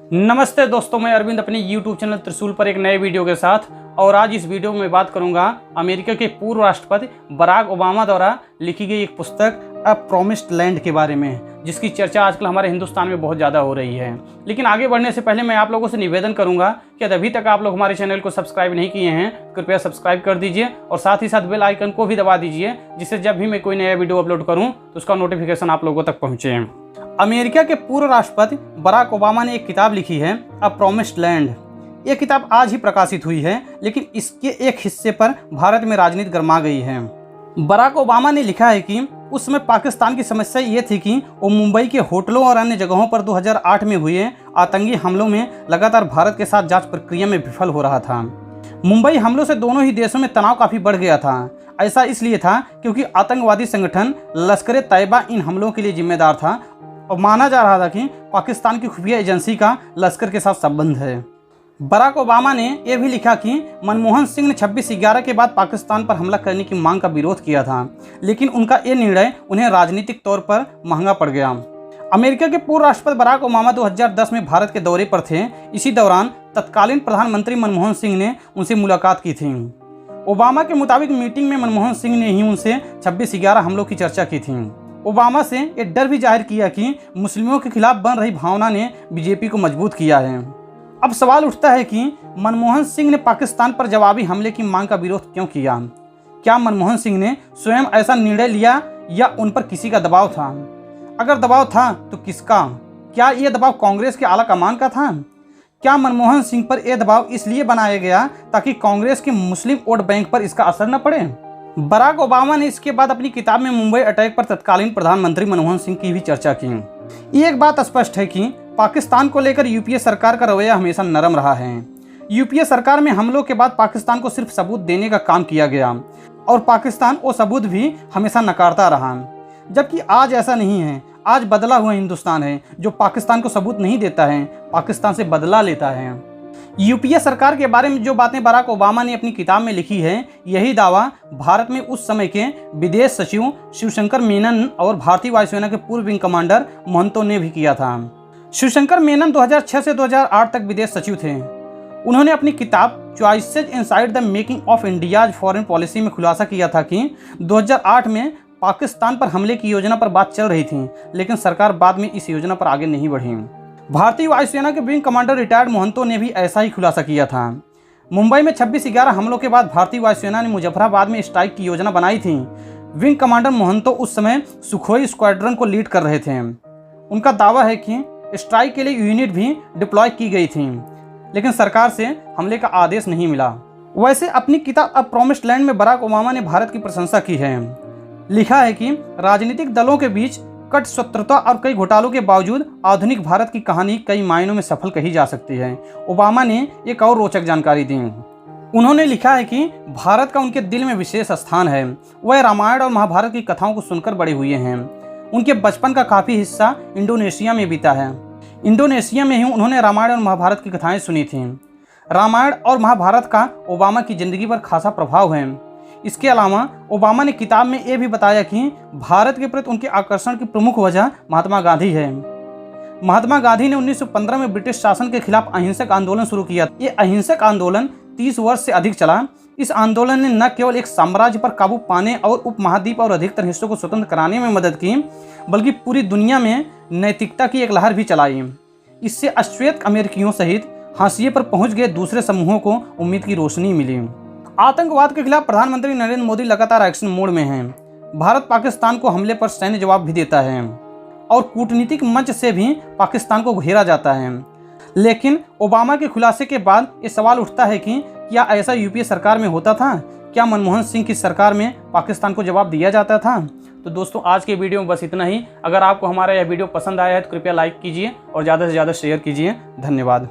नमस्ते दोस्तों, मैं अरविंद अपने YouTube चैनल त्रिशूल पर एक नए वीडियो के साथ। और आज इस वीडियो में बात करूंगा अमेरिका के पूर्व राष्ट्रपति बराक ओबामा द्वारा लिखी गई एक पुस्तक अ प्रॉमिस्ड लैंड के बारे में, जिसकी चर्चा आजकल हमारे हिंदुस्तान में बहुत ज़्यादा हो रही है। लेकिन आगे बढ़ने से पहले मैं आप लोगों से निवेदन करूंगा कि यदि अभी तक आप लोग हमारे चैनल को सब्सक्राइब नहीं किए हैं, कृपया सब्सक्राइब कर दीजिए और साथ ही साथ बेल आइकन को भी दबा दीजिए, जिससे जब भी मैं कोई नया वीडियो अपलोड करूँ तो उसका नोटिफिकेशन आप लोगों तक पहुँचे। अमेरिका के पूर्व राष्ट्रपति बराक ओबामा ने एक किताब लिखी है अ प्रॉमिस्ड लैंड। यह किताब आज ही प्रकाशित हुई है, लेकिन इसके एक हिस्से पर भारत में राजनीति गर्मा गई है। बराक ओबामा ने लिखा है कि उस समय पाकिस्तान की समस्या ये थी कि वो मुंबई के होटलों और अन्य जगहों पर 2008 में हुए आतंकी हमलों में लगातार भारत के साथ जांच प्रक्रिया में विफल हो रहा था। मुंबई हमलों से दोनों ही देशों में तनाव काफ़ी बढ़ गया था। ऐसा इसलिए था क्योंकि आतंकवादी संगठन लश्कर तैयबा इन हमलों के लिए जिम्मेदार था और माना जा रहा था कि पाकिस्तान की खुफिया एजेंसी का लश्कर के साथ संबंध है। बराक ओबामा ने यह भी लिखा कि मनमोहन सिंह ने 26/11 के बाद पाकिस्तान पर हमला करने की मांग का विरोध किया था, लेकिन उनका यह निर्णय उन्हें राजनीतिक तौर पर महंगा पड़ गया। अमेरिका के पूर्व राष्ट्रपति बराक ओबामा 2010 में भारत के दौरे पर थे। इसी दौरान तत्कालीन प्रधानमंत्री मनमोहन सिंह ने उनसे मुलाकात की थी। ओबामा के मुताबिक मीटिंग में मनमोहन सिंह ने ही उनसे 26/11 हमलों की चर्चा की थी। ओबामा से ये डर भी जाहिर किया कि मुस्लिमों के खिलाफ बन रही भावना ने बीजेपी को मजबूत किया है। अब सवाल उठता है कि मनमोहन सिंह ने पाकिस्तान पर जवाबी हमले की मांग का विरोध क्यों किया? क्या मनमोहन सिंह ने स्वयं ऐसा निर्णय लिया या उन पर किसी का दबाव था? अगर दबाव था तो किसका? क्या यह दबाव कांग्रेस के आला कमान का था? क्या मनमोहन सिंह पर यह दबाव इसलिए बनाया गया ताकि कांग्रेस के मुस्लिम वोट बैंक पर इसका असर न पड़े? बराक ओबामा ने इसके बाद अपनी किताब में मुंबई अटैक पर तत्कालीन प्रधानमंत्री मनमोहन सिंह की भी चर्चा की। एक बात स्पष्ट है कि पाकिस्तान को लेकर यूपीए सरकार का रवैया हमेशा नरम रहा है। यूपीए सरकार में हमलों के बाद पाकिस्तान को सिर्फ सबूत देने का काम किया गया और पाकिस्तान वो सबूत भी हमेशा नकारता रहा, जबकि आज ऐसा नहीं है। आज बदला हुआ हिंदुस्तान है जो पाकिस्तान को सबूत नहीं देता है, पाकिस्तान से बदला लेता है। यूपीए सरकार के बारे में जो बातें बराक ओबामा ने अपनी किताब में लिखी है, यही दावा भारत में उस समय के विदेश सचिव शिवशंकर मेनन और भारतीय वायुसेना के पूर्व विंग कमांडर महंतो ने भी किया था। शिवशंकर मेनन 2006 से 2008 तक विदेश सचिव थे। उन्होंने अपनी किताब choices inside the making of India's foreign policy में खुलासा किया था कि 2008 में पाकिस्तान पर हमले की योजना पर बात चल रही थी, लेकिन सरकार बाद में इस योजना पर आगे नहीं बढ़ी। भारतीय वायुसेना के विंग कमांडर रिटायर्ड महंतो ने भी ऐसा ही खुलासा किया था। मुंबई में 26/11 हमलों के बाद भारतीय वायुसेना ने मुजफ्फराबाद में स्ट्राइक की योजना बनाई थी। विंग कमांडर महंतो उस समय सुखोई स्क्वाड्रन को लीड कर रहे थे। उनका दावा है कि स्ट्राइक के लिए यूनिट भी डिप्लॉय की गई थी, लेकिन सरकार से हमले का आदेश नहीं मिला। वैसे अपनी किताब अ प्रॉमिस्ड लैंड में बराक ओबामा ने भारत की प्रशंसा की है। लिखा है कि राजनीतिक दलों के बीच कट शत्रुता और कई घोटालों के बावजूद आधुनिक भारत की कहानी कई मायनों में सफल कही जा सकती है। ओबामा ने एक और रोचक जानकारी दी। उन्होंने लिखा है कि भारत का उनके दिल में विशेष स्थान है। वह रामायण और महाभारत की कथाओं को सुनकर बड़े हुए हैं। उनके बचपन का काफ़ी हिस्सा इंडोनेशिया में बीता है। इंडोनेशिया में ही उन्होंने रामायण और महाभारत की कथाएं सुनी थीं। रामायण और महाभारत का ओबामा की ज़िंदगी पर खासा प्रभाव है। इसके अलावा ओबामा ने किताब में यह भी बताया कि भारत के प्रति उनके आकर्षण की प्रमुख वजह महात्मा गांधी है। महात्मा गांधी ने 1915 में ब्रिटिश शासन के खिलाफ अहिंसक आंदोलन शुरू किया। ये अहिंसक आंदोलन 30 वर्ष से अधिक चला। इस आंदोलन ने न केवल एक साम्राज्य पर काबू पाने और उपमहाद्वीप और अधिकतर हिस्सों को स्वतंत्र कराने में मदद की, बल्कि पूरी दुनिया में नैतिकता की एक लहर भी चलाई। इससे अश्वेत अमेरिकियों सहित हाशिए पर पहुंच गए दूसरे समूहों को उम्मीद की रोशनी मिली। आतंकवाद के खिलाफ प्रधानमंत्री नरेंद्र मोदी लगातार एक्शन मोड में हैं। भारत पाकिस्तान को हमले पर सैन्य जवाब भी देता है और कूटनीतिक मंच से भी पाकिस्तान को घेरा जाता है। लेकिन ओबामा के खुलासे के बाद ये सवाल उठता है कि क्या ऐसा यूपीए सरकार में होता था? क्या मनमोहन सिंह की सरकार में पाकिस्तान को जवाब दिया जाता था? तो दोस्तों, आज के वीडियो में बस इतना ही। अगर आपको हमारा यह वीडियो पसंद आया है तो कृपया लाइक कीजिए और ज़्यादा से ज़्यादा शेयर कीजिए। धन्यवाद।